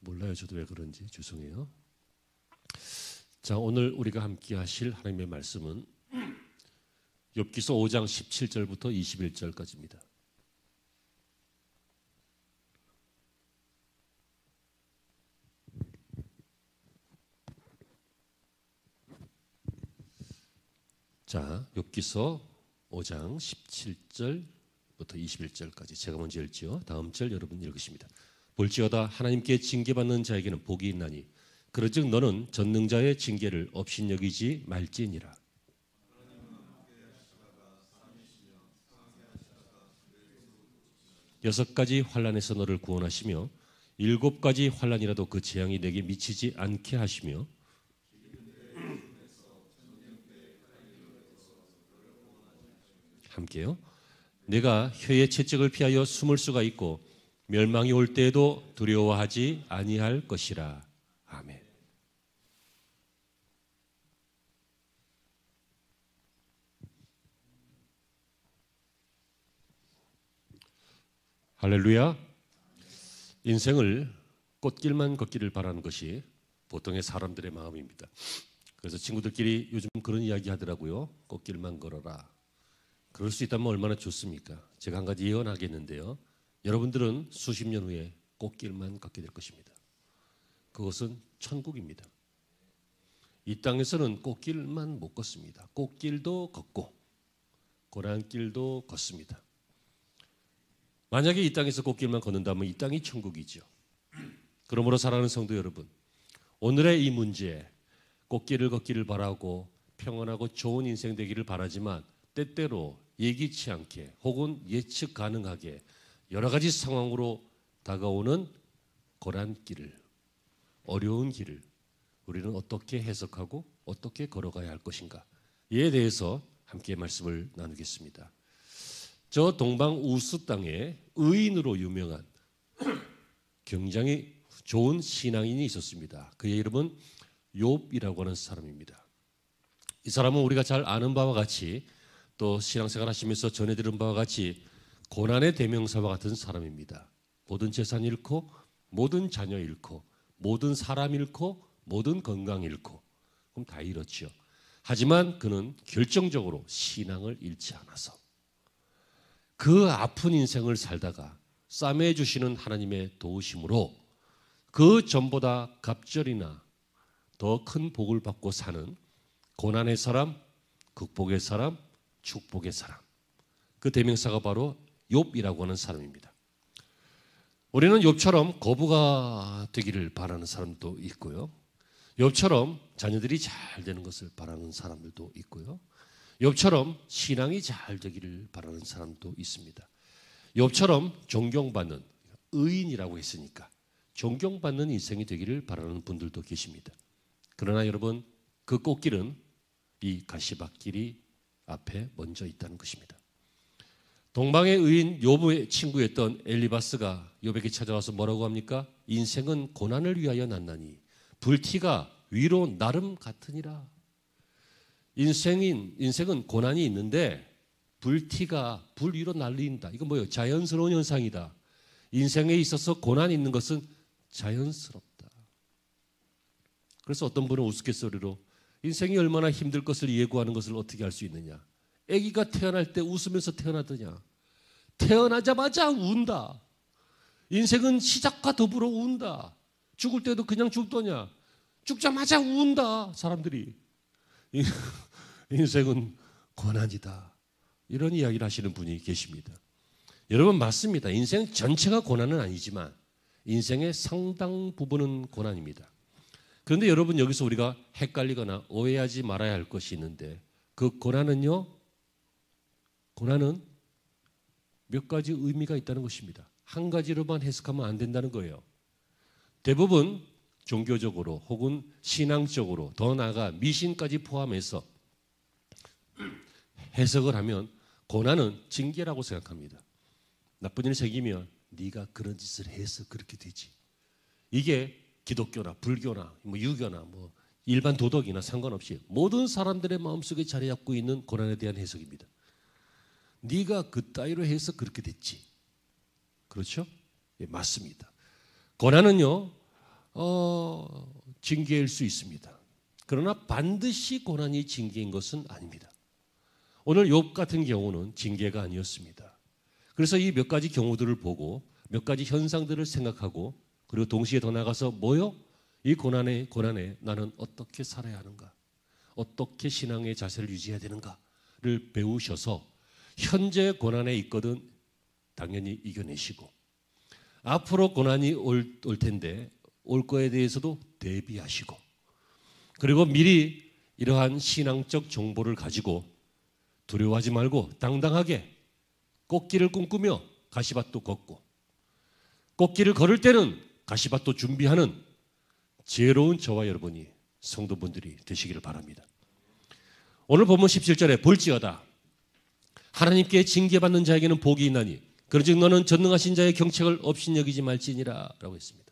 몰라요. 저도 왜 그런지 죄송해요. 자, 오늘 우리가 함께 하실 하나님의 말씀은 욥기서 5장 17절부터 21절까지입니다. 자, 욥기서 5장 17절부터 21절까지 제가 먼저 읽지요. 다음 절 여러분 읽으십니다. 볼지어다 하나님께 징계받는 자에게는 복이 있나니 그러즉 너는 전능자의 징계를 업신여기지 말지니라. 여섯 가지 환난에서 너를 구원하시며 일곱 가지 환난이라도 그 재앙이 내게 미치지 않게 하시며 함께요. 내가 혀의 채찍을 피하여 숨을 수가 있고 멸망이 올 때에도 두려워하지 아니할 것이라. 아멘. 할렐루야. 인생을 꽃길만 걷기를 바라는 것이 보통의 사람들의 마음입니다. 그래서 친구들끼리 요즘 그런 이야기 하더라고요. 꽃길만 걸어라. 그럴 수 있다면 얼마나 좋습니까? 제가 한 가지 예언하겠는데요. 여러분들은 수십 년 후에 꽃길만 걷게 될 것입니다. 그것은 천국입니다. 이 땅에서는 꽃길만 못 걷습니다. 꽃길도 걷고 고난길도 걷습니다. 만약에 이 땅에서 꽃길만 걷는다면 이 땅이 천국이죠. 그러므로 사랑하는 성도 여러분, 오늘의 이 문제에 꽃길을 걷기를 바라고 평안하고 좋은 인생 되기를 바라지만 때때로 예기치 않게 혹은 예측 가능하게 여러 가지 상황으로 다가오는 고난길을, 어려운 길을 우리는 어떻게 해석하고 어떻게 걸어가야 할 것인가, 이에 대해서 함께 말씀을 나누겠습니다. 저 동방 우수 땅에 의인으로 유명한 굉장히 좋은 신앙인이 있었습니다. 그의 이름은 욥이라고 하는 사람입니다. 이 사람은 우리가 잘 아는 바와 같이 또 신앙생활 하시면서 전해들은 바와 같이 고난의 대명사와 같은 사람입니다. 모든 재산 잃고 모든 자녀 잃고 모든 사람 잃고 모든 건강 잃고 그럼 다 잃었죠. 하지만 그는 결정적으로 신앙을 잃지 않아서 그 아픈 인생을 살다가 싸매 주시는 하나님의 도우심으로 그 전보다 갑절이나 더 큰 복을 받고 사는 고난의 사람, 극복의 사람, 축복의 사람, 그 대명사가 바로 욥이라고 하는 사람입니다. 우리는 욥처럼 거부가 되기를 바라는 사람도 있고요. 욥처럼 자녀들이 잘 되는 것을 바라는 사람들도 있고요. 욥처럼 신앙이 잘 되기를 바라는 사람도 있습니다. 욥처럼 존경받는 의인이라고 했으니까 존경받는 인생이 되기를 바라는 분들도 계십니다. 그러나 여러분, 그 꽃길은 이 가시밭길이 앞에 먼저 있다는 것입니다. 동방의 의인 욥의 친구였던 엘리바스가 욥에게 찾아와서 뭐라고 합니까? 인생은 고난을 위하여 났나니 불티가 위로 나름 같으니라. 인생은 고난이 있는데 불티가 불 위로 날린다. 이건 뭐예요? 자연스러운 현상이다. 인생에 있어서 고난이 있는 것은 자연스럽다. 그래서 어떤 분은 우스갯소리로 인생이 얼마나 힘들 것을 예고하는 것을 어떻게 알 수 있느냐? 아기가 태어날 때 웃으면서 태어나더냐? 태어나자마자 운다. 인생은 시작과 더불어 운다. 죽을 때도 그냥 죽더냐? 죽자마자 운다. 사람들이. 인생은 고난이다. 이런 이야기를 하시는 분이 계십니다. 여러분, 맞습니다. 인생 전체가 고난은 아니지만 인생의 상당 부분은 고난입니다. 그런데 여러분, 여기서 우리가 헷갈리거나 오해하지 말아야 할 것이 있는데 그 고난은요, 고난은 몇 가지 의미가 있다는 것입니다. 한 가지로만 해석하면 안 된다는 거예요. 대부분 종교적으로 혹은 신앙적으로, 더 나아가 미신까지 포함해서 해석을 하면 고난은 징계라고 생각합니다. 나쁜 일 생기면 네가 그런 짓을 해서 그렇게 되지. 이게 기독교나 불교나 유교나 일반 도덕이나 상관없이 모든 사람들의 마음속에 자리 잡고 있는 고난에 대한 해석입니다. 네가 그따위로 해서 그렇게 됐지. 그렇죠? 예, 맞습니다. 고난은요, 징계일 수 있습니다. 그러나 반드시 고난이 징계인 것은 아닙니다. 오늘 욥 같은 경우는 징계가 아니었습니다. 그래서 이 몇 가지 경우들을 보고 몇 가지 현상들을 생각하고 그리고 동시에 더 나가서 뭐요? 이 고난에 나는 어떻게 살아야 하는가? 어떻게 신앙의 자세를 유지해야 되는가를 배우셔서 현재 고난에 있거든 당연히 이겨내시고 앞으로 고난이 올 텐데 올 거에 대해서도 대비하시고 그리고 미리 이러한 신앙적 정보를 가지고 두려워하지 말고 당당하게 꽃길을 꿈꾸며 가시밭도 걷고 꽃길을 걸을 때는 가시밭도 준비하는 지혜로운 저와 여러분이 성도분들이 되시기를 바랍니다. 오늘 본문 17절에 볼지어다 하나님께 징계받는 자에게는 복이 있나니 그런즉 너는 전능하신 자의 경책을 업신여기지 말지니라 라고 했습니다.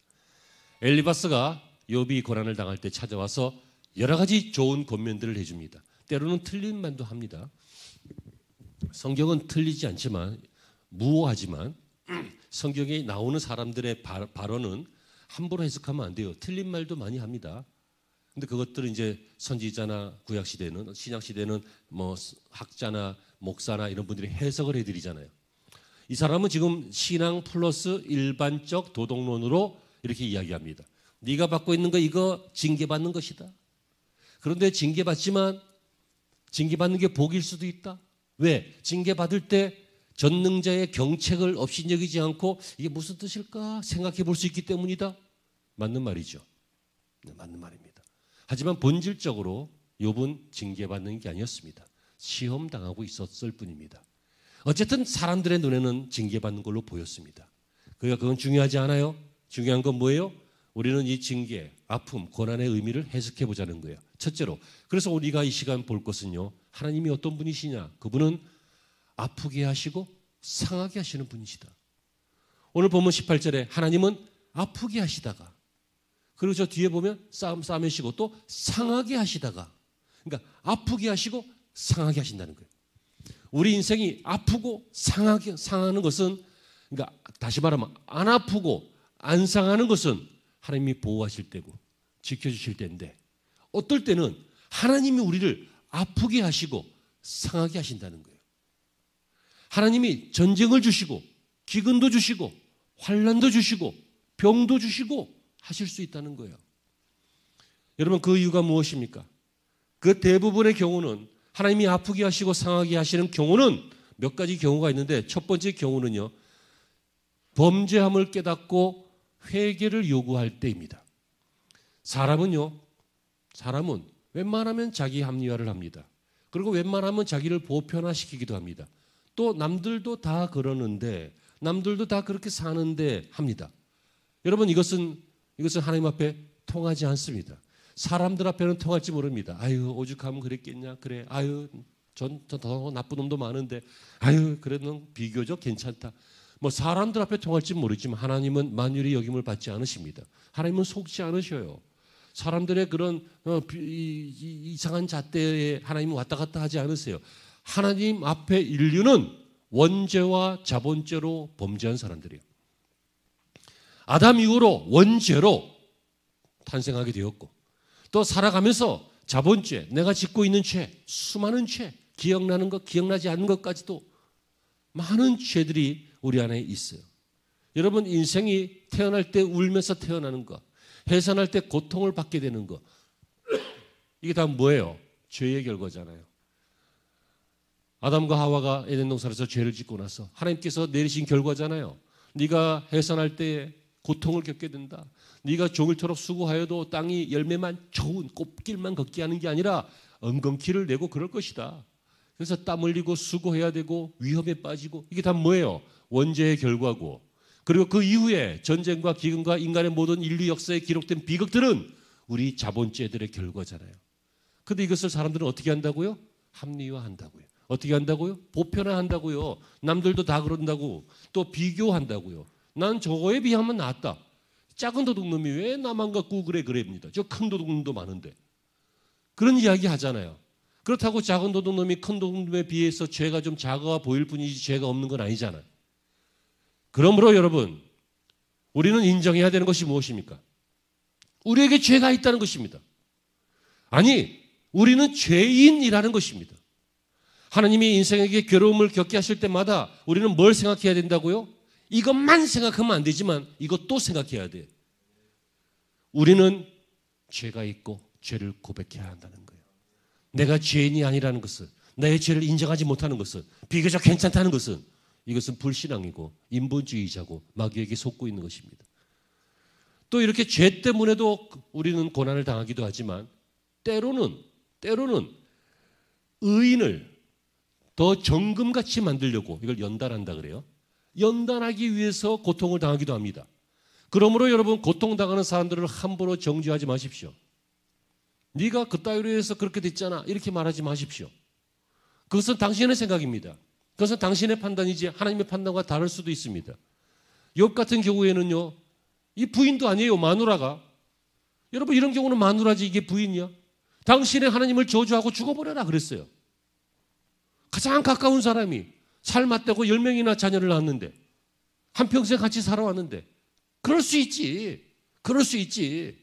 엘리바스가 욥이 고난을 당할 때 찾아와서 여러 가지 좋은 권면들을 해줍니다. 때로는 틀린 말도 합니다. 성경은 틀리지 않지만 무오하지만 성경에 나오는 사람들의 발언은 함부로 해석하면 안 돼요. 틀린 말도 많이 합니다. 근데 그것들은 이제 선지자나 구약 시대는 신약 시대는 뭐 학자나 목사나 이런 분들이 해석을 해드리잖아요. 이 사람은 지금 신앙 플러스 일반적 도덕론으로 이렇게 이야기합니다. 네가 받고 있는 거 이거 징계받는 것이다. 그런데 징계받지만 징계받는 게 복일 수도 있다. 왜? 징계받을 때 전능자의 경책을 업신여기지 않고 이게 무슨 뜻일까 생각해 볼 수 있기 때문이다. 맞는 말이죠. 네, 맞는 말입니다. 하지만 본질적으로 욥은 징계받는 게 아니었습니다. 시험당하고 있었을 뿐입니다. 어쨌든 사람들의 눈에는 징계받는 걸로 보였습니다. 그건 중요하지 않아요. 중요한 건 뭐예요? 우리는 이 징계, 아픔, 고난의 의미를 해석해 보자는 거예요. 첫째로. 그래서 우리가 이 시간 볼 것은요. 하나님이 어떤 분이시냐? 그분은 아프게 하시고 상하게 하시는 분이시다. 오늘 본문 18절에 하나님은 아프게 하시다가 그리고 저 뒤에 보면 싸매시고 또 상하게 하시다가 그러니까 아프게 하시고 상하게 하신다는 거예요. 우리 인생이 아프고 상하는 것은 그러니까 다시 말하면 안 아프고 안 상하는 것은 하나님이 보호하실 때고 지켜주실 때인데 어떨 때는 하나님이 우리를 아프게 하시고 상하게 하신다는 거예요. 하나님이 전쟁을 주시고 기근도 주시고 환난도 주시고 병도 주시고 하실 수 있다는 거예요. 여러분 그 이유가 무엇입니까? 그 대부분의 경우는 하나님이 아프게 하시고 상하게 하시는 경우는 몇 가지 경우가 있는데 첫 번째 경우는요. 범죄함을 깨닫고 회개를 요구할 때입니다. 사람은 웬만하면 자기 합리화를 합니다. 그리고 웬만하면 자기를 보편화시키기도 합니다. 또 남들도 다 그러는데 남들도 다 그렇게 사는데 합니다. 여러분 이것은 하나님 앞에 통하지 않습니다. 사람들 앞에는 통할지 모릅니다. 아유 오죽하면 그랬겠냐 그래. 아유 전 더 나쁜 놈도 많은데 아유 그래도 비교적 괜찮다. 뭐 사람들 앞에 통할지 모르지만 하나님은 만유의 여김을 받지 않으십니다. 하나님은 속지 않으셔요. 사람들의 그런 이상한 잣대에 하나님은 왔다 갔다 하지 않으세요. 하나님 앞에 인류는 원죄와 자본죄로 범죄한 사람들이에요. 아담 이후로 원죄로 탄생하게 되었고 또 살아가면서 자본죄, 내가 짓고 있는 죄, 수많은 죄, 기억나는 것, 기억나지 않는 것까지도 많은 죄들이 우리 안에 있어요. 여러분 인생이 태어날 때 울면서 태어나는 것, 해산할 때 고통을 받게 되는 것 이게 다 뭐예요? 죄의 결과잖아요. 아담과 하와가 에덴 동산에서 죄를 짓고 나서 하나님께서 내리신 결과잖아요. 네가 해산할 때 고통을 겪게 된다. 네가 종일토록 수고하여도 땅이 열매만 좋은 꽃길만 걷게 하는 게 아니라 엉겅퀴를 내고 그럴 것이다. 그래서 땀 흘리고 수고해야 되고 위험에 빠지고 이게 다 뭐예요? 원죄의 결과고 그리고 그 이후에 전쟁과 기근과 인간의 모든 인류 역사에 기록된 비극들은 우리 자본죄들의 결과잖아요. 그런데 이것을 사람들은 어떻게 한다고요? 합리화한다고요. 어떻게 한다고요? 보편화한다고요. 남들도 다 그런다고 또 비교한다고요. 난 저거에 비하면 낫다. 작은 도둑놈이 왜 나만 갖고 그래입니다. 저 큰 도둑놈도 많은데. 그런 이야기 하잖아요. 그렇다고 작은 도둑놈이 큰 도둑놈에 비해서 죄가 좀 작아 보일 뿐이지 죄가 없는 건 아니잖아요. 그러므로 여러분 우리는 인정해야 되는 것이 무엇입니까? 우리에게 죄가 있다는 것입니다. 아니, 우리는 죄인이라는 것입니다. 하나님이 인생에게 괴로움을 겪게 하실 때마다 우리는 뭘 생각해야 된다고요? 이것만 생각하면 안 되지만 이것도 생각해야 돼. 우리는 죄가 있고 죄를 고백해야 한다는 거예요. 내가 죄인이 아니라는 것은, 내 죄를 인정하지 못하는 것은, 비교적 괜찮다는 것은, 이것은 불신앙이고 인본주의자고 마귀에게 속고 있는 것입니다. 또 이렇게 죄 때문에도 우리는 고난을 당하기도 하지만 때로는 의인을 더 정금같이 만들려고 이걸 연단한다 그래요. 연단하기 위해서 고통을 당하기도 합니다. 그러므로 여러분, 고통당하는 사람들을 함부로 정죄하지 마십시오. 네가 그따위로 해서 그렇게 됐잖아, 이렇게 말하지 마십시오. 그것은 당신의 생각입니다. 그것은 당신의 판단이지 하나님의 판단과 다를 수도 있습니다. 욥 같은 경우에는요, 이 부인도 아니에요, 마누라가. 여러분, 이런 경우는 마누라지 이게 부인이야? 당신의 하나님을 저주하고 죽어버려라 그랬어요. 가장 가까운 사람이 살 맞대고 10명이나 자녀를 낳았는데, 한평생 같이 살아왔는데, 그럴 수 있지. 그럴 수 있지.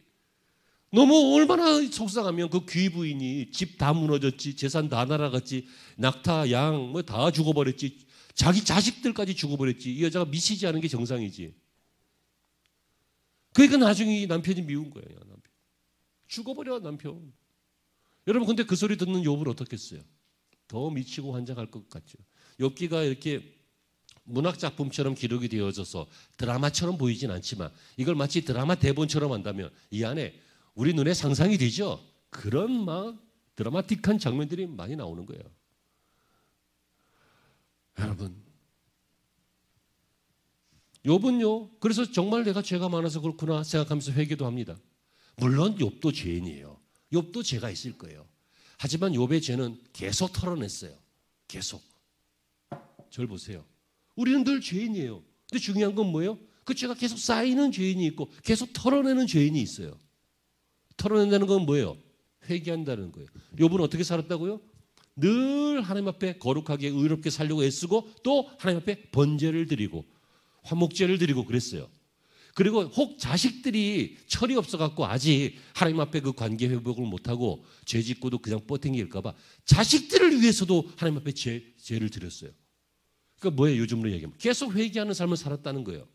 너무 얼마나 속상하면 그 귀부인이 집 다 무너졌지, 재산 다 날아갔지, 낙타, 양 뭐 다 죽어버렸지, 자기 자식들까지 죽어버렸지. 이 여자가 미치지 않은 게 정상이지. 그러니까 나중에 남편이 미운 거예요. 남편. 죽어버려 남편. 여러분, 근데 그 소리 듣는 욥을 어떻겠어요? 더 미치고 환장할 것 같죠. 욥기가 이렇게 문학작품처럼 기록이 되어져서 드라마처럼 보이진 않지만 이걸 마치 드라마 대본처럼 한다면 이 안에 우리 눈에 상상이 되죠. 그런 막 드라마틱한 장면들이 많이 나오는 거예요. 여러분, 욥은요, 그래서 정말 내가 죄가 많아서 그렇구나 생각하면서 회개도 합니다. 물론 욥도 죄인이에요. 욥도 죄가 있을 거예요. 하지만 욥의 죄는 계속 털어냈어요. 계속. 저를 보세요. 우리는 늘 죄인이에요. 근데 중요한 건 뭐예요? 그 죄가 계속 쌓이는 죄인이 있고 계속 털어내는 죄인이 있어요. 털어낸다는 건 뭐예요? 회개한다는 거예요. 욥은 어떻게 살았다고요? 늘 하나님 앞에 거룩하게 의롭게 살려고 애쓰고 또 하나님 앞에 번제를 드리고 화목제를 드리고 그랬어요. 그리고 혹 자식들이 철이 없어갖고 아직 하나님 앞에 그 관계 회복을 못하고 죄 짓고도 그냥 뻗탱이일까봐 자식들을 위해서도 하나님 앞에 죄를 드렸어요. 그러니까 뭐예요? 요즘으로 얘기하면 계속 회개하는 삶을 살았다는 거예요.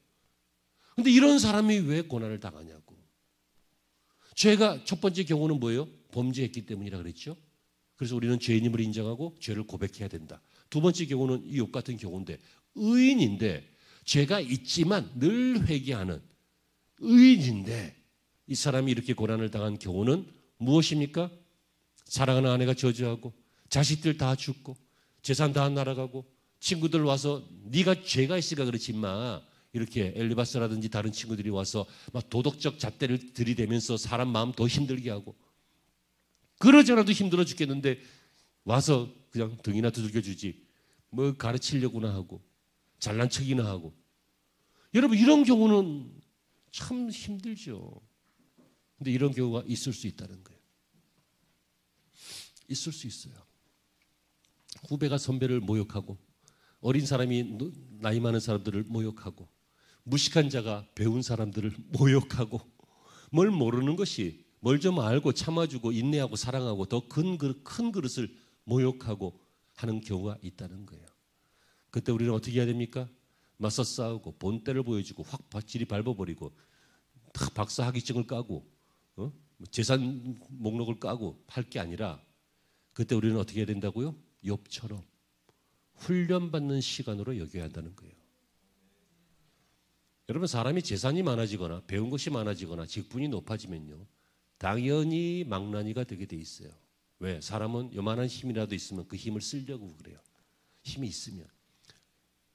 근데 이런 사람이 왜 고난을 당하냐고. 죄가 첫 번째 경우는 뭐예요? 범죄했기 때문이라 그랬죠. 그래서 우리는 죄인임을 인정하고 죄를 고백해야 된다. 두 번째 경우는 이 욥 같은 경우인데 의인인데 죄가 있지만 늘 회개하는 의인인데 이 사람이 이렇게 고난을 당한 경우는 무엇입니까? 사랑하는 아내가 저주하고 자식들 다 죽고 재산 다 날아가고 친구들 와서 네가 죄가 있으니까 그렇지 마, 이렇게 엘리바스라든지 다른 친구들이 와서 막 도덕적 잣대를 들이대면서 사람 마음 더 힘들게 하고 그러저라도 힘들어 죽겠는데 와서 그냥 등이나 두들겨주지 뭐 가르치려고나 하고 잘난 척이나 하고. 여러분, 이런 경우는 참 힘들죠. 근데 이런 경우가 있을 수 있다는 거예요. 있을 수 있어요. 후배가 선배를 모욕하고 어린 사람이 나이 많은 사람들을 모욕하고 무식한 자가 배운 사람들을 모욕하고 뭘 모르는 것이 뭘 좀 알고 참아주고 인내하고 사랑하고 더 큰 그릇을 모욕하고 하는 경우가 있다는 거예요. 그때 우리는 어떻게 해야 됩니까? 맞서 싸우고 본때를 보여주고 확 바질이 밟아버리고 박사학위증을 까고 재산 목록을 까고 할 게 아니라 그때 우리는 어떻게 해야 된다고요? 욥처럼 훈련받는 시간으로 여겨야 한다는 거예요. 여러분, 사람이 재산이 많아지거나 배운 것이 많아지거나 직분이 높아지면요 당연히 망나니가 되게 돼 있어요. 왜? 사람은 요만한 힘이라도 있으면 그 힘을 쓰려고 그래요. 힘이 있으면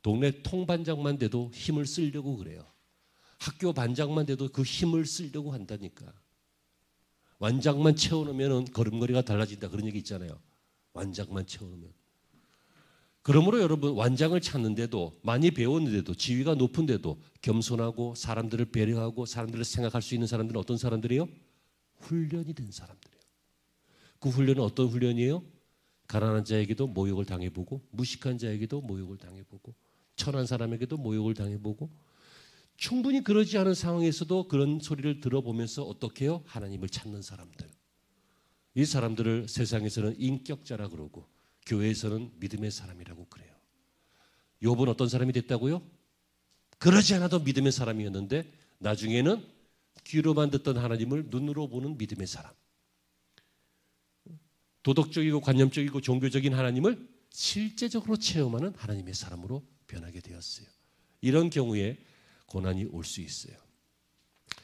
동네 통반장만 돼도 힘을 쓰려고 그래요. 학교 반장만 돼도 그 힘을 쓰려고 한다니까. 완장만 채워놓으면 걸음걸이가 달라진다 그런 얘기 있잖아요. 완장만 채워놓으면. 그러므로 여러분, 완장을 찾는데도 많이 배웠는데도 지위가 높은데도 겸손하고 사람들을 배려하고 사람들을 생각할 수 있는 사람들은 어떤 사람들이에요? 훈련이 된 사람들이에요. 그 훈련은 어떤 훈련이에요? 가난한 자에게도 모욕을 당해보고 무식한 자에게도 모욕을 당해보고 천한 사람에게도 모욕을 당해보고 충분히 그러지 않은 상황에서도 그런 소리를 들어보면서 어떻게 해요? 하나님을 찾는 사람들. 이 사람들을 세상에서는 인격자라 그러고 교회에서는 믿음의 사람이라고 그래요. 욥은 어떤 사람이 됐다고요? 그러지 않아도 믿음의 사람이었는데 나중에는 귀로만 듣던 하나님을 눈으로 보는 믿음의 사람. 도덕적이고 관념적이고 종교적인 하나님을 실제적으로 체험하는 하나님의 사람으로 변하게 되었어요. 이런 경우에 고난이 올 수 있어요.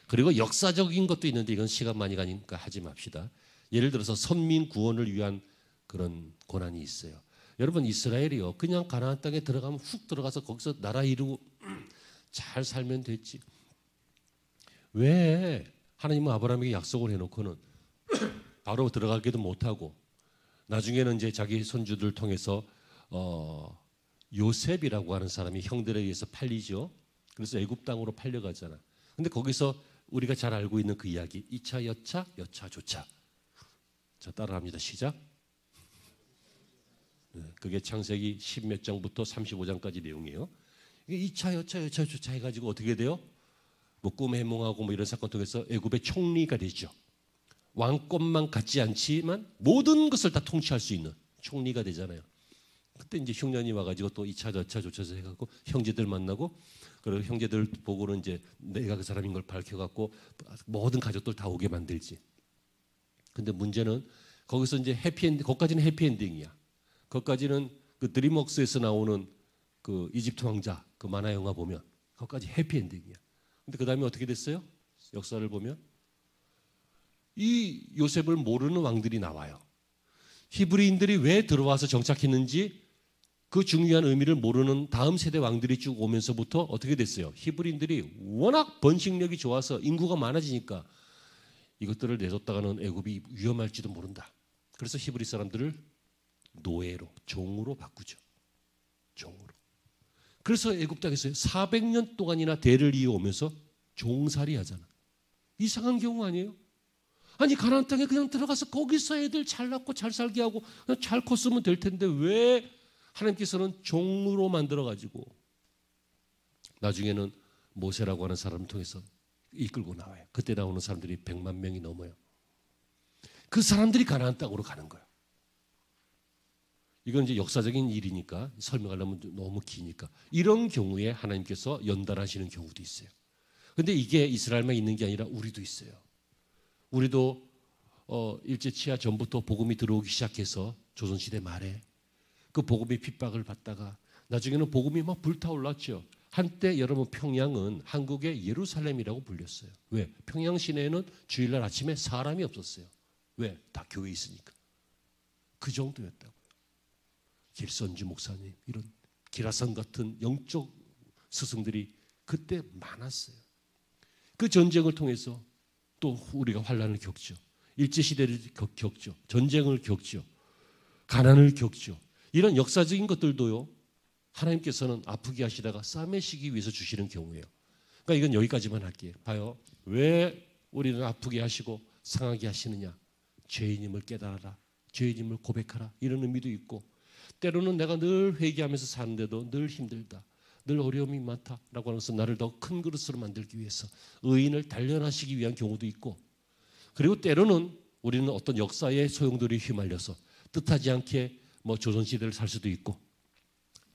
그리고 역사적인 것도 있는데 이건 시간 많이 가니까 하지 맙시다. 예를 들어서 선민 구원을 위한 그런 고난이 있어요. 여러분 이스라엘이요. 그냥 가나안 땅에 들어가면 훅 들어가서 거기서 나라 이루고 잘 살면 됐지. 왜 하나님은 아브라함에게 약속을 해놓고는 바로 들어가기도 못하고 나중에는 이제 자기 손주들 통해서 요셉이라고 하는 사람이 형들에 의해서 팔리죠. 그래서 애굽 땅으로 팔려가잖아. 근데 거기서 우리가 잘 알고 있는 그 이야기 2차 여차 여차 조차. 자 따라합니다. 시작. 그게 창세기 10몇 장부터 35장까지 내용이에요. 이게 2차 여차 여차 조차 해가지고 어떻게 돼요? 뭐 꿈 해몽하고 뭐 이런 사건 통해서 애굽의 총리가 되죠. 왕권만 갖지 않지만 모든 것을 다 통치할 수 있는 총리가 되잖아요. 그때 이제 흉년이 와가지고 또 2차 저차 조차서 해갖고 형제들 만나고 그리고 형제들 보고는 이제 내가 그 사람인 걸 밝혀갖고 모든 가족들 다 오게 만들지. 근데 문제는 거기서 이제 해피엔딩, 거기까지는 해피엔딩이야. 거기까지는 그 드림웍스에서 나오는 그 이집트 왕자 그 만화 영화 보면 거기까지 해피엔딩이야. 근데 그 다음에 어떻게 됐어요? 역사를 보면 이 요셉을 모르는 왕들이 나와요. 히브리인들이 왜 들어와서 정착했는지 그 중요한 의미를 모르는 다음 세대 왕들이 쭉 오면서부터 어떻게 됐어요? 히브리인들이 워낙 번식력이 좋아서 인구가 많아지니까 이것들을 내줬다가는 애굽이 위험할지도 모른다. 그래서 히브리 사람들을 노예로, 종으로 바꾸죠. 종으로. 그래서 애굽 땅에서 400년 동안이나 대를 이어오면서 종살이 하잖아. 이상한 경우 아니에요? 아니 가나안 땅에 그냥 들어가서 거기서 애들 잘 낳고 잘 살게 하고 그냥 잘 컸으면 될 텐데 왜 하나님께서는 종으로 만들어가지고 나중에는 모세라고 하는 사람을 통해서 이끌고 나와요. 그때 나오는 사람들이 100만 명이 넘어요. 그 사람들이 가나안 땅으로 가는 거예요. 이건 이제 역사적인 일이니까 설명하려면 너무 기니까 이런 경우에 하나님께서 연단하시는 경우도 있어요. 그런데 이게 이스라엘만 있는 게 아니라 우리도 있어요. 우리도 일제 치하 전부터 복음이 들어오기 시작해서 조선시대 말에 그 복음의 핍박을 받다가 나중에는 복음이 막 불타올랐죠. 한때 여러분 평양은 한국의 예루살렘이라고 불렸어요. 왜? 평양 시내에는 주일날 아침에 사람이 없었어요. 왜? 다 교회에 있으니까. 그 정도였다고요. 길선주 목사님 이런 기라성 같은 영적 스승들이 그때 많았어요. 그 전쟁을 통해서 또 우리가 환란을 겪죠. 일제시대를 겪죠. 전쟁을 겪죠. 가난을 겪죠. 이런 역사적인 것들도요. 하나님께서는 아프게 하시다가 싸매시기 위해서 주시는 경우예요. 그러니까 이건 여기까지만 할게요. 봐요. 왜 우리는 아프게 하시고 상하게 하시느냐. 죄인임을 깨달아라. 죄인임을 고백하라. 이런 의미도 있고 때로는 내가 늘 회개하면서 사는데도 늘 힘들다. 늘 어려움이 많다라고 하면서 나를 더 큰 그릇으로 만들기 위해서 의인을 단련하시기 위한 경우도 있고 그리고 때로는 우리는 어떤 역사의 소용돌이에 휘말려서 뜻하지 않게 뭐 조선시대를 살 수도 있고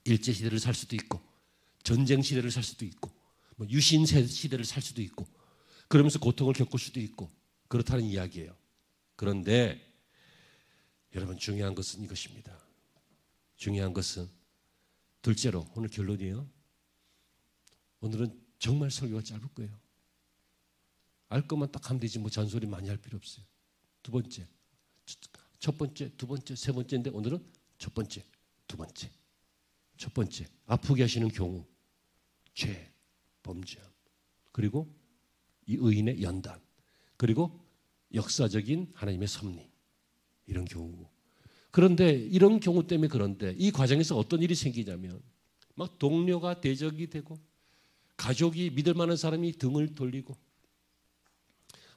일제시대를 살 수도 있고 전쟁시대를 살 수도 있고 뭐 유신시대를 살 수도 있고 그러면서 고통을 겪을 수도 있고 그렇다는 이야기예요. 그런데 여러분 중요한 것은 이것입니다. 중요한 것은 둘째로 오늘 결론이에요. 오늘은 정말 설교가 짧을 거예요. 알 것만 딱 하면 되지 뭐 잔소리 많이 할 필요 없어요. 두 번째, 첫 번째, 두 번째, 세 번째인데 오늘은 첫 번째, 두 번째. 첫 번째, 아프게 하시는 경우, 죄, 범죄, 그리고 이 의인의 연단, 그리고 역사적인 하나님의 섭리 이런 경우고. 그런데 이런 경우 때문에 그런데 이 과정에서 어떤 일이 생기냐면 막 동료가 대적이 되고 가족이 믿을 만한 사람이 등을 돌리고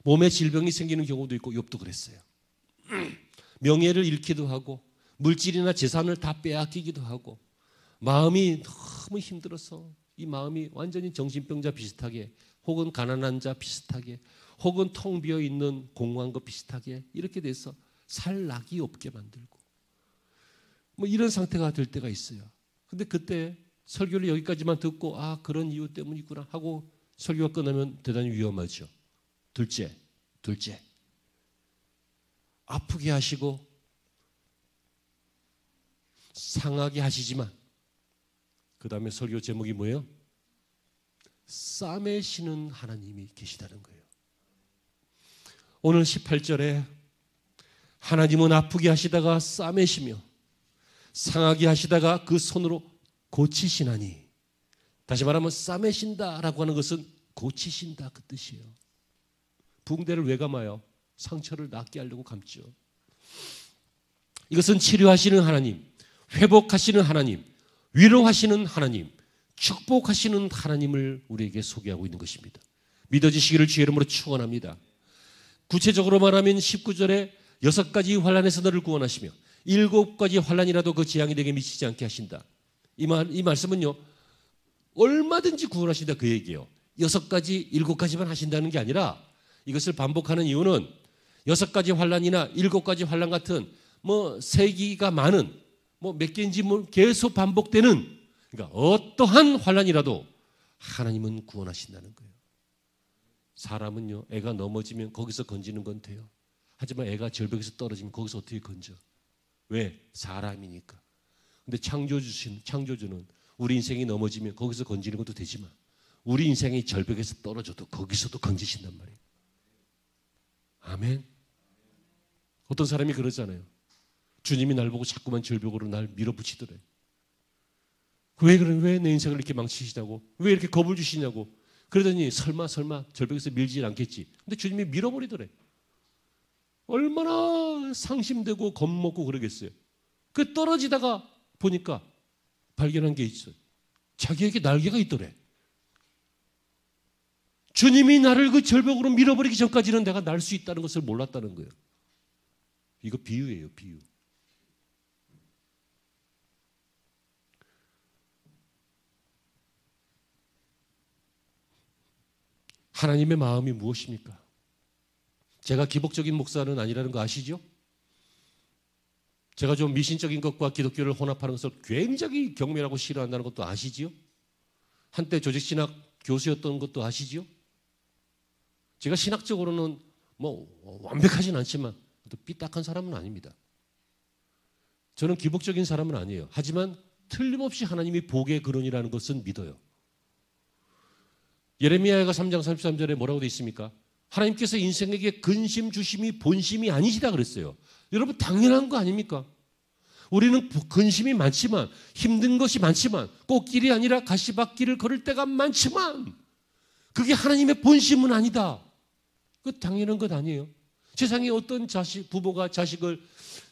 몸에 질병이 생기는 경우도 있고 욥도 그랬어요. 명예를 잃기도 하고 물질이나 재산을 다 빼앗기기도 하고 마음이 너무 힘들어서 이 마음이 완전히 정신병자 비슷하게, 혹은 가난한 자 비슷하게, 혹은 텅 비어 있는 공허한 것 비슷하게 이렇게 돼서 살 낙이 없게 만들고 뭐 이런 상태가 될 때가 있어요. 근데 그때 설교를 여기까지만 듣고 그런 이유 때문이구나 하고 설교가 끝나면 대단히 위험하죠. 둘째, 아프게 하시고 상하게 하시지만 그 다음에 설교 제목이 뭐예요? 싸매시는 하나님이 계시다는 거예요. 오늘 18절에 하나님은 아프게 하시다가 싸매시며 상하게 하시다가 그 손으로 고치시나니, 다시 말하면 싸매신다라고 하는 것은 고치신다 그 뜻이에요. 붕대를 왜 감아요? 상처를 낫게 하려고 감죠. 이것은 치료하시는 하나님, 회복하시는 하나님, 위로하시는 하나님, 축복하시는 하나님을 우리에게 소개하고 있는 것입니다. 믿어지시기를 주의 이름으로 축원합니다. 구체적으로 말하면 19절에 6가지 환난에서 너를 구원하시며 7가지 환난이라도 그 재앙이 내게 미치지 않게 하신다. 이 말씀은요, 얼마든지 구원하신다 그 얘기예요. 6가지, 7가지만 하신다는 게 아니라, 이것을 반복하는 이유는 6가지 환난이나 7가지 환난 같은 세기가 많은 몇 개인지 계속 반복되는, 그러니까 어떠한 환난이라도 하나님은 구원하신다는 거예요. 사람은요, 애가 넘어지면 거기서 건지는 건 돼요. 하지만 애가 절벽에서 떨어지면 거기서 어떻게 건져? 왜? 사람이니까. 근데 창조주는 우리 인생이 넘어지면 거기서 건지는 것도 되지만 우리 인생이 절벽에서 떨어져도 거기서도 건지신단 말이에요. 아멘. 어떤 사람이 그러잖아요. 주님이 날 보고 자꾸만 절벽으로 날 밀어붙이더래. 왜 내 인생을 이렇게 망치시냐고, 왜 이렇게 겁을 주시냐고. 그러더니 설마 절벽에서 밀지 않겠지. 근데 주님이 밀어버리더래. 얼마나 상심되고 겁먹고 그러겠어요. 그 떨어지다가 보니까 발견한 게 있어요. 자기에게 날개가 있더래. 주님이 나를 그 절벽으로 밀어버리기 전까지는 내가 날 수 있다는 것을 몰랐다는 거예요. 이거 비유예요, 비유. 하나님의 마음이 무엇입니까? 제가 기복적인 목사는 아니라는 거 아시죠? 제가 좀 미신적인 것과 기독교를 혼합하는 것을 굉장히 경멸하고 싫어한다는 것도 아시지요? 한때 조직신학 교수였던 것도 아시지요? 제가 신학적으로는 완벽하진 않지만 또 삐딱한 사람은 아닙니다. 저는 기복적인 사람은 아니에요. 하지만 틀림없이 하나님이 복의 근원이라는 것은 믿어요. 예레미야가 3장 33절에 뭐라고 되어 있습니까? 하나님께서 인생에게 근심 주심이 본심이 아니시다 그랬어요. 여러분 당연한 거 아닙니까? 우리는 근심이 많지만, 힘든 것이 많지만, 꽃길이 아니라 가시밭길을 걸을 때가 많지만 그게 하나님의 본심은 아니다. 그 당연한 것 아니에요. 세상에 어떤 부모가 자식을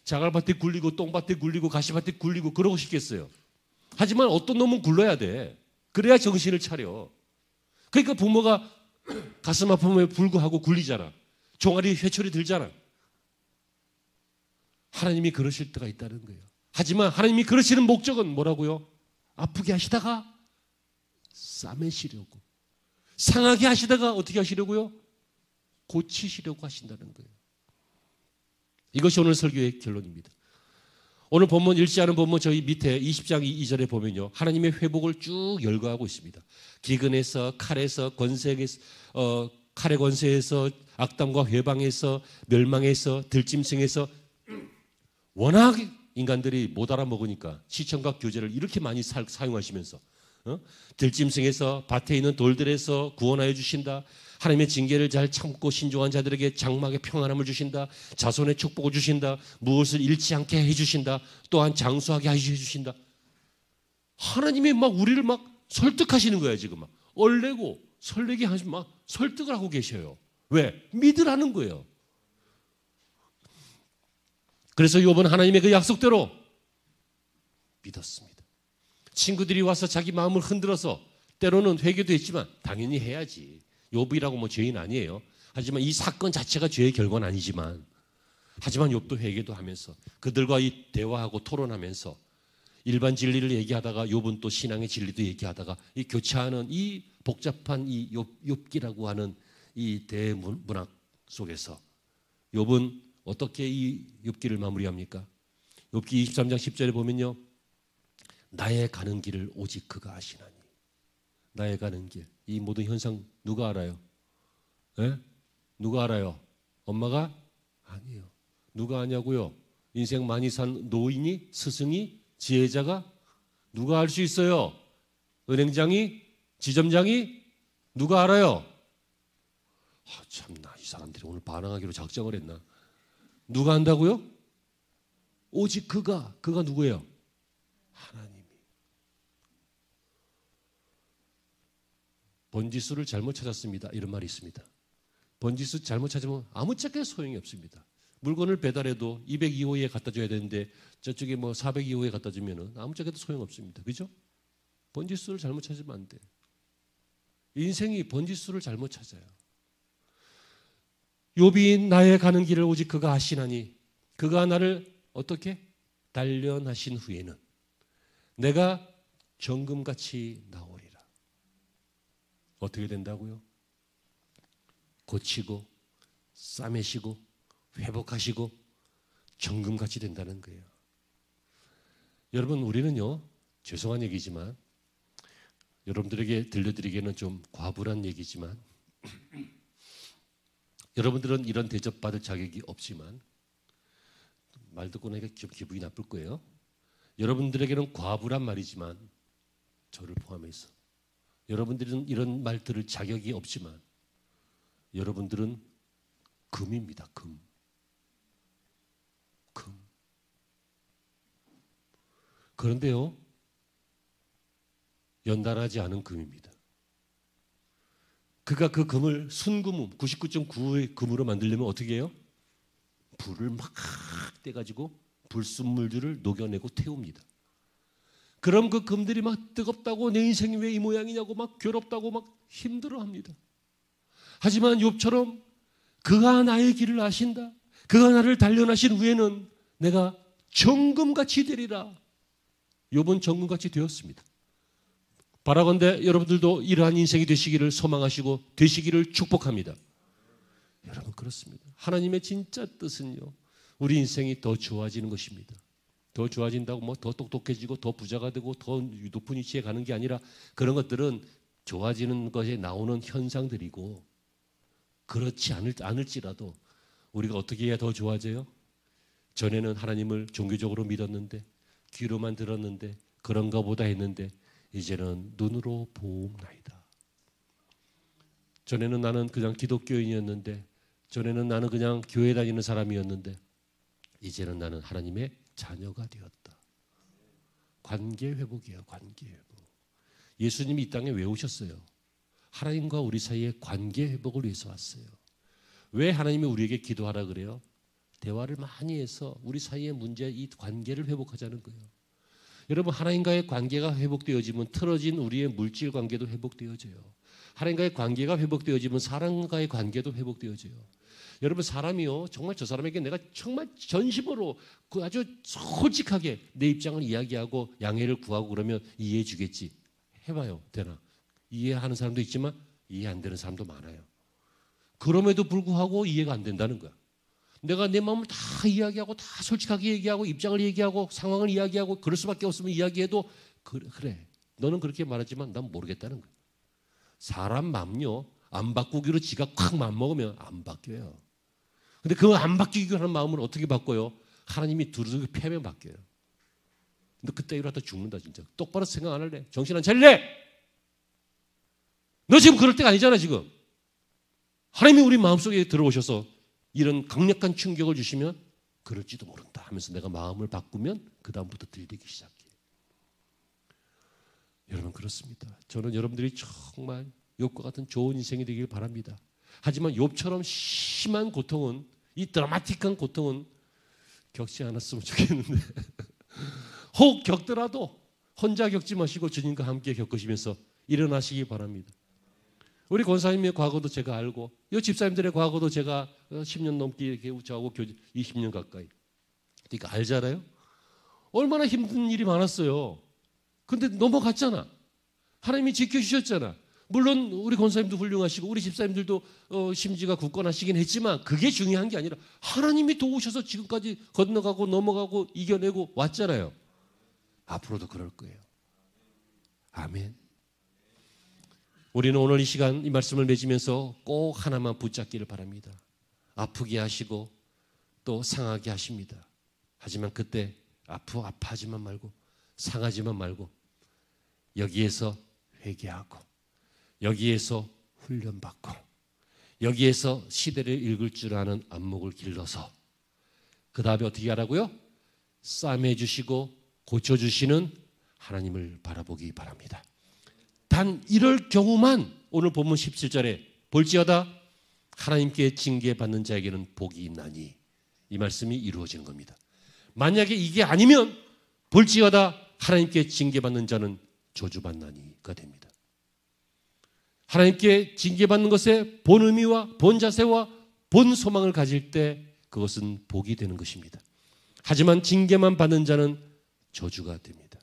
자갈밭에 굴리고 똥밭에 굴리고 가시밭에 굴리고 그러고 싶겠어요. 하지만 어떤 놈은 굴러야 돼. 그래야 정신을 차려. 그러니까 부모가 가슴 아픔에 불구하고 굴리잖아. 종아리 회초리 들잖아. 하나님이 그러실 때가 있다는 거예요. 하지만 하나님이 그러시는 목적은 뭐라고요? 아프게 하시다가 싸매시려고, 상하게 하시다가 어떻게 하시려고요? 고치시려고 하신다는 거예요. 이것이 오늘 설교의 결론입니다. 오늘 본문 읽지 않은 본문 저희 밑에 20장 2절에 보면요, 하나님의 회복을 쭉 열거하고 있습니다. 기근에서, 칼에서, 칼의 권세에서, 악담과 회방에서, 멸망에서, 들짐승에서. 워낙 인간들이 못 알아먹으니까 시청각 교재를 이렇게 많이 사용하시면서 들짐승에서, 밭에 있는 돌들에서 구원하여 주신다. 하나님의 징계를 잘 참고 신중한 자들에게 장막의 평안함을 주신다. 자손의 축복을 주신다. 무엇을 잃지 않게 해주신다. 또한 장수하게 해주신다. 하나님이 우리를 설득하시는 거예요. 지금 얼레고 설레게 하시면 설득을 하고 계셔요. 왜? 믿으라는 거예요. 그래서 욥은 하나님의 그 약속대로 믿었습니다. 친구들이 와서 자기 마음을 흔들어서 때로는 회개도 했지만 당연히 해야지. 욥이라고 죄인 아니에요. 하지만 이 사건 자체가 죄의 결과는 아니지만, 하지만 욥도 회개도 하면서 그들과 이 대화하고 토론하면서 일반 진리를 얘기하다가 욥은 또 신앙의 진리도 얘기하다가 이 교차하는 이 복잡한 이 욥기라고 하는 이 대문학 속에서 욥은 어떻게 이 욥기를 마무리합니까? 욥기 23장 10절에 보면요. 나의 가는 길을 오직 그가 아시나니. 나의 가는 길. 이 모든 현상 누가 알아요? 예? 누가 알아요? 엄마가? 아니에요. 누가 아냐고요? 인생 많이 산 노인이, 스승이, 지혜자가? 누가 알 수 있어요? 은행장이? 지점장이? 누가 알아요? 참나, 이 사람들이 오늘 반항하기로 작정을 했나? 누가 한다고요? 오직 그가 누구예요? 하나님이. 번지수를 잘못 찾았습니다. 이런 말이 있습니다. 번지수 잘못 찾으면 아무짝에 소용이 없습니다. 물건을 배달해도 202호에 갖다 줘야 되는데 저쪽에 뭐 402호에 갖다 주면은 아무짝에도 소용없습니다. 그죠? 번지수를 잘못 찾으면 안 돼. 인생이 번지수를 잘못 찾아요. 욥이 나의 가는 길을 오직 그가 아시나니 그가 나를 어떻게? 단련하신 후에는 내가 정금같이 나오리라. 어떻게 된다고요? 고치고 싸매시고 회복하시고 정금같이 된다는 거예요. 여러분, 우리는요, 죄송한 얘기지만 여러분들에게 들려드리기에는 좀 과불한 얘기지만 여러분들은 이런 대접받을 자격이 없지만 말 듣고 나니까 좀 기분이 나쁠 거예요. 여러분들에게는 과불한 말이지만 저를 포함해서 여러분들은 이런 말 들을 자격이 없지만 여러분들은 금입니다. 금. 그런데요, 연단하지 않은 금입니다. 그가 그 금을 순금음 99.9의 금으로 만들려면 어떻게 해요? 불을 막 떼가지고 불순물들을 녹여내고 태웁니다. 그럼 그 금들이 막 뜨겁다고 내 인생이 왜 이 모양이냐고 막 괴롭다고 막 힘들어합니다. 하지만 욥처럼 그가 나의 길을 아신다. 그가 나를 단련하신 후에는 내가 정금같이 되리라. 욥은 정금같이 되었습니다. 바라건대 여러분들도 이러한 인생이 되시기를 소망하시고 되시기를 축복합니다. 여러분, 그렇습니다. 하나님의 진짜 뜻은요, 우리 인생이 더 좋아지는 것입니다. 더 좋아진다고 뭐 더 똑똑해지고 더 부자가 되고 더 높은 위치에 가는 게 아니라 그런 것들은 좋아지는 것에 나오는 현상들이고 그렇지 않을지라도 우리가 어떻게 해야 더 좋아져요? 전에는 하나님을 종교적으로 믿었는데 귀로만 들었는데 그런가 보다 했는데 이제는 눈으로 보옵나이다. 전에는 나는 그냥 기독교인이었는데 전에는 나는 그냥 교회 다니는 사람이었는데 이제는 나는 하나님의 자녀가 되었다. 관계 회복이에요. 관계 회복. 예수님이 이 땅에 왜 오셨어요? 하나님과 우리 사이의 관계 회복을 위해서 왔어요. 왜 하나님이 우리에게 기도하라 그래요? 대화를 많이 해서 우리 사이의 문제, 이 관계를 회복하자는 거예요. 여러분, 하나님과의 관계가 회복되어지면 틀어진 우리의 물질 관계도 회복되어져요. 하나님과의 관계가 회복되어지면 사람과의 관계도 회복되어져요. 여러분, 사람이요, 정말 저 사람에게 내가 정말 전심으로 아주 솔직하게 내 입장을 이야기하고 양해를 구하고 그러면 이해해 주겠지. 해봐요. 되나? 이해하는 사람도 있지만 이해 안 되는 사람도 많아요. 그럼에도 불구하고 이해가 안 된다는 거야. 내가 내 마음을 다 이야기하고 다 솔직하게 얘기하고 입장을 얘기하고 상황을 이야기하고 그럴 수밖에 없으면 이야기해도 그래. 너는 그렇게 말하지만 난 모르겠다는 거야. 사람 마음요, 안 바꾸기로 지가 콱 마음먹으면 안 바뀌어요. 근데 그 안 바뀌기로 하는 마음을 어떻게 바꿔요? 하나님이 두루두루 패면 바뀌어요. 근데 그때 일어났다 죽는다 진짜. 똑바로 생각 안 할래? 정신 안 차릴래? 너 지금 그럴 때가 아니잖아 지금. 하나님이 우리 마음속에 들어오셔서 이런 강력한 충격을 주시면 그럴지도 모른다 하면서 내가 마음을 바꾸면 그 다음부터 들리기 시작해. 여러분, 그렇습니다. 저는 여러분들이 정말 욥과 같은 좋은 인생이 되길 바랍니다. 하지만 욥처럼 심한 고통은, 이 드라마틱한 고통은 겪지 않았으면 좋겠는데 혹 겪더라도 혼자 겪지 마시고 주님과 함께 겪으시면서 일어나시기 바랍니다. 우리 권사님의 과거도 제가 알고 이 집사님들의 과거도 제가 10년 넘게 이렇게 저하고 20년 가까이 그러니까 알잖아요. 얼마나 힘든 일이 많았어요. 근데 넘어갔잖아. 하나님이 지켜주셨잖아. 물론 우리 권사님도 훌륭하시고 우리 집사님들도 심지가 굳건하시긴 했지만 그게 중요한 게 아니라 하나님이 도우셔서 지금까지 건너가고 넘어가고 이겨내고 왔잖아요. 앞으로도 그럴 거예요. 아멘. 우리는 오늘 이 시간 이 말씀을 맺으면서 꼭 하나만 붙잡기를 바랍니다. 아프게 하시고 또 상하게 하십니다. 하지만 그때 아파하지만 말고 상하지만 말고 여기에서 회개하고 여기에서 훈련받고 여기에서 시대를 읽을 줄 아는 안목을 길러서 그 다음에 어떻게 하라고요? 싸매주시고 고쳐주시는 하나님을 바라보기 바랍니다. 단 이럴 경우만 오늘 본문 17절에 볼지어다 하나님께 징계받는 자에게는 복이 있나니 이 말씀이 이루어지는 겁니다. 만약에 이게 아니면 볼지어다 하나님께 징계받는 자는 저주받나니가 됩니다. 하나님께 징계받는 것에 본 의미와 본 자세와 본 소망을 가질 때 그것은 복이 되는 것입니다. 하지만 징계만 받는 자는 저주가 됩니다.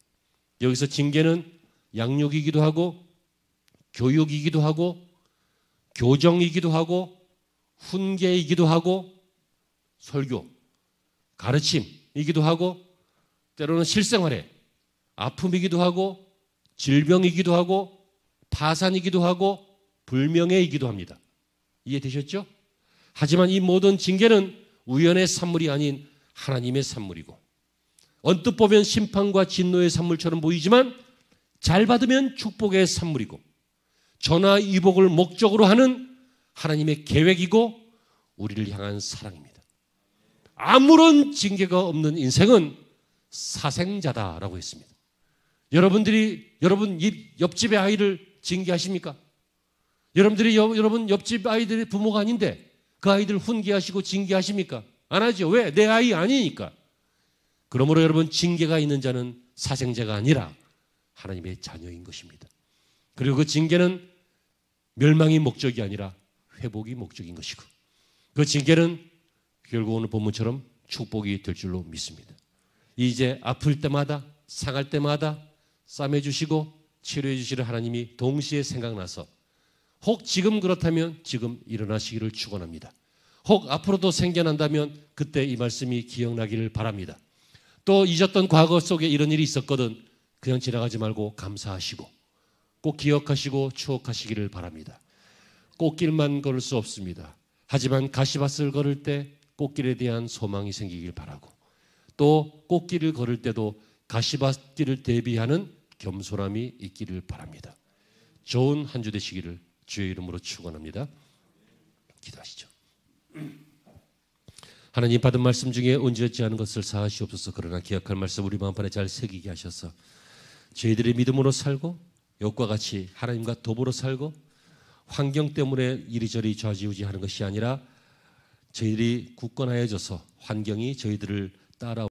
여기서 징계는 양육이기도 하고 교육이기도 하고 교정이기도 하고 훈계이기도 하고 설교, 가르침이기도 하고 때로는 실생활에 아픔이기도 하고 질병이기도 하고 파산이기도 하고 불명예이기도 합니다. 이해되셨죠? 하지만 이 모든 징계는 우연의 산물이 아닌 하나님의 산물이고 언뜻 보면 심판과 진노의 산물처럼 보이지만 잘 받으면 축복의 산물이고 전화위복을 목적으로 하는 하나님의 계획이고 우리를 향한 사랑입니다. 아무런 징계가 없는 인생은 사생자다라고 했습니다. 여러분 옆집의 아이를 징계하십니까? 여러분 옆집 아이들의 부모가 아닌데 그 아이들 훈계하시고 징계하십니까? 안 하죠. 왜? 내 아이 아니니까. 그러므로 여러분 징계가 있는 자는 사생자가 아니라 하나님의 자녀인 것입니다. 그리고 그 징계는 멸망이 목적이 아니라 회복이 목적인 것이고 그 징계는 결국 오늘 본문처럼 축복이 될 줄로 믿습니다. 이제 아플 때마다 상할 때마다 싸매주시고 치료해 주시는 하나님이 동시에 생각나서 혹 지금 그렇다면 지금 일어나시기를 축원합니다. 혹 앞으로도 생겨난다면 그때 이 말씀이 기억나기를 바랍니다. 또 잊었던 과거 속에 이런 일이 있었거든 그냥 지나가지 말고 감사하시고 꼭 기억하시고 추억하시기를 바랍니다. 꽃길만 걸을 수 없습니다. 하지만 가시밭을 걸을 때 꽃길에 대한 소망이 생기길 바라고 또 꽃길을 걸을 때도 가시밭길을 대비하는 겸손함이 있기를 바랍니다. 좋은 한 주 되시기를 주의 이름으로 축원합니다. 기도하시죠. 하나님 받은 말씀 중에 온전치 않은 것을 사하시옵소서. 그러나 기억할 말씀 우리 마음판에 잘 새기게 하셔서 저희들의 믿음으로 살고 욕과 같이 하나님과 더불어 살고 환경 때문에 이리저리 좌지우지하는 것이 아니라 저희들이 굳건하여져서 환경이 저희들을 따라